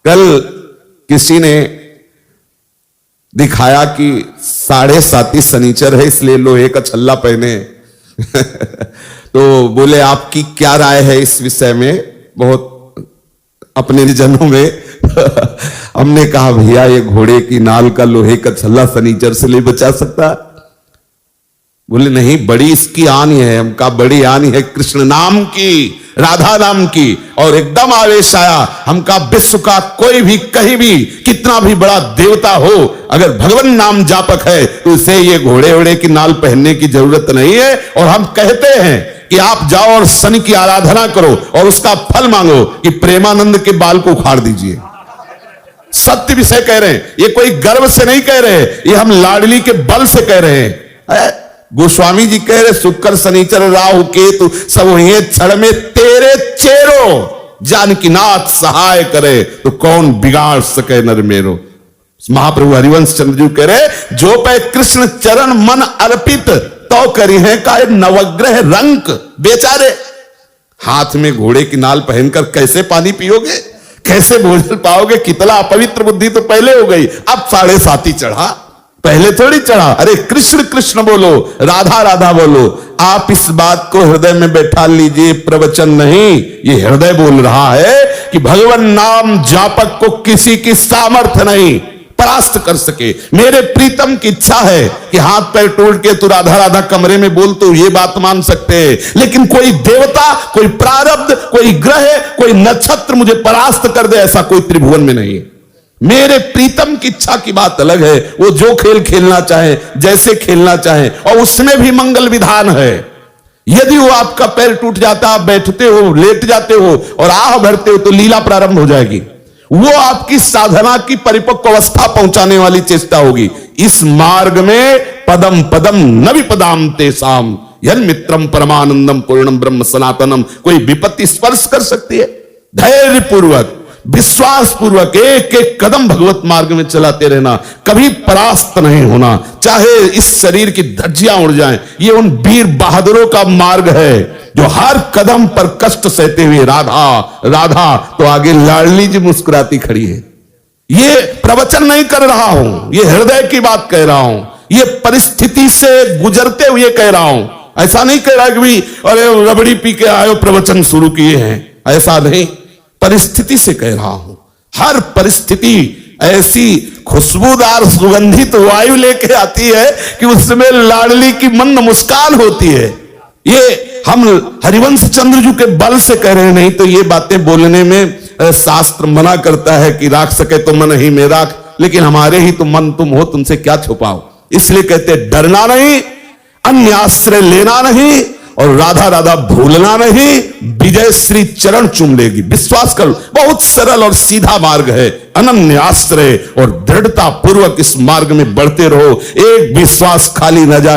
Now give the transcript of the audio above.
कल किसी ने दिखाया कि 7.5 शनिचर है इसलिए लोहे का छल्ला पहने तो बोले आपकी क्या राय है इस विषय में, बहुत अपने जनों में हमने कहा भैया ये घोड़े की नाल का लोहे का छल्ला शनिचर से नहीं बचा सकता। बोले नहीं, बड़ी इसकी आनी है। हम कहा बड़ी आनी है कृष्ण नाम की, राधा नाम की। और एकदम आवेश आया। हम कहा विश्व का कोई भी कहीं भी कितना भी बड़ा देवता हो, अगर भगवान नाम जापक है तो उसे ये घोड़े वोड़े की नाल पहनने की जरूरत नहीं है। और हम कहते हैं कि आप जाओ और शनि की आराधना करो और उसका फल मांगो कि प्रेमानंद के बाल को उखाड़ दीजिए। सत्य विषय कह रहे हैं, ये कोई गर्व से नहीं कह रहे, ये हम लाडली के बल से कह रहे हैं। गोस्वामी जी कह रहे शुक्र शनिचर राहु केतु सब वही क्षण में तेरे चेरो, जानकीनाथ सहाय करे तो कौन बिगाड़ सके नर मेरो। महाप्रभु हरिवंश चंद्र जी कह रहे जो पे कृष्ण चरण मन अर्पित तो करी है का नवग्रह रंक। बेचारे हाथ में घोड़े की नाल पहनकर कैसे पानी पियोगे, कैसे भोजन पाओगे। कितना अपवित्र बुद्धि तो पहले हो गई, अब 7.5 चढ़ा, पहले थोड़ी चढ़ा। अरे कृष्ण कृष्ण बोलो, राधा राधा बोलो। आप इस बात को हृदय में बैठा लीजिए, प्रवचन नहीं, ये हृदय बोल रहा है कि भगवान नाम जापक को किसी की सामर्थ्य नहीं परास्त कर सके। मेरे प्रीतम की इच्छा है कि हाथ पैर टूट के तू राधा राधा कमरे में बोल, तो ये बात मान सकते हैं, लेकिन कोई देवता, कोई प्रारब्ध, कोई ग्रह, कोई नक्षत्र मुझे परास्त कर दे, ऐसा कोई त्रिभुवन में नहीं है। मेरे प्रीतम की इच्छा की बात अलग है, वो जो खेल खेलना चाहे, जैसे खेलना चाहे, और उसमें भी मंगल विधान है। यदि वो आपका पैर टूट जाता, आप बैठते हो, लेट जाते हो और आह भरते हो, तो लीला प्रारंभ हो जाएगी। वो आपकी साधना की परिपक्व अवस्था पहुंचाने वाली चेष्टा होगी। इस मार्ग में पदम पदम न विपदाम तेसाम यन मित्रम परमानंदम पूर्णम ब्रह्म सनातनम। कोई विपत्ति स्पर्श कर सकती है? धैर्य पूर्वक, विश्वास पूर्वक एक एक कदम भगवत मार्ग में चलाते रहना, कभी परास्त नहीं होना, चाहे इस शरीर की धज्जियां उड़ जाएं। ये उन वीर बहादुरों का मार्ग है जो हर कदम पर कष्ट सहते हुए राधा राधा, तो आगे लाडली जी मुस्कुराती खड़ी है। ये प्रवचन नहीं कर रहा हूं, ये हृदय की बात कह रहा हूं, ये परिस्थिति से गुजरते हुए कह रहा हूं। ऐसा नहीं कह रहा कि भाई अरे रबड़ी पी के आयो प्रवचन शुरू किए हैं, ऐसा नहीं, परिस्थिति से कह रहा हूं। हर परिस्थिति ऐसी खुशबूदार सुगंधित वायु लेके आती है कि उसमें लाडली की मंद मुस्कान होती है। ये हम हरिवंश चंद्र जी के बल से कह रहे हैं, नहीं तो ये बातें बोलने में शास्त्र मना करता है कि राख सके तो मन ही में राख, लेकिन हमारे ही तो मन तुम हो, तुमसे क्या छुपाओ। इसलिए कहते डरना नहीं, अन्य आश्रय लेना नहीं, और राधा राधा भूलना नहीं। विजय श्री चरण चूम लेगी, विश्वास करो। बहुत सरल और सीधा मार्ग है, अनन्य आश्रय और दृढ़ता पूर्वक इस मार्ग में बढ़ते रहो। एक विश्वास खाली न जाए।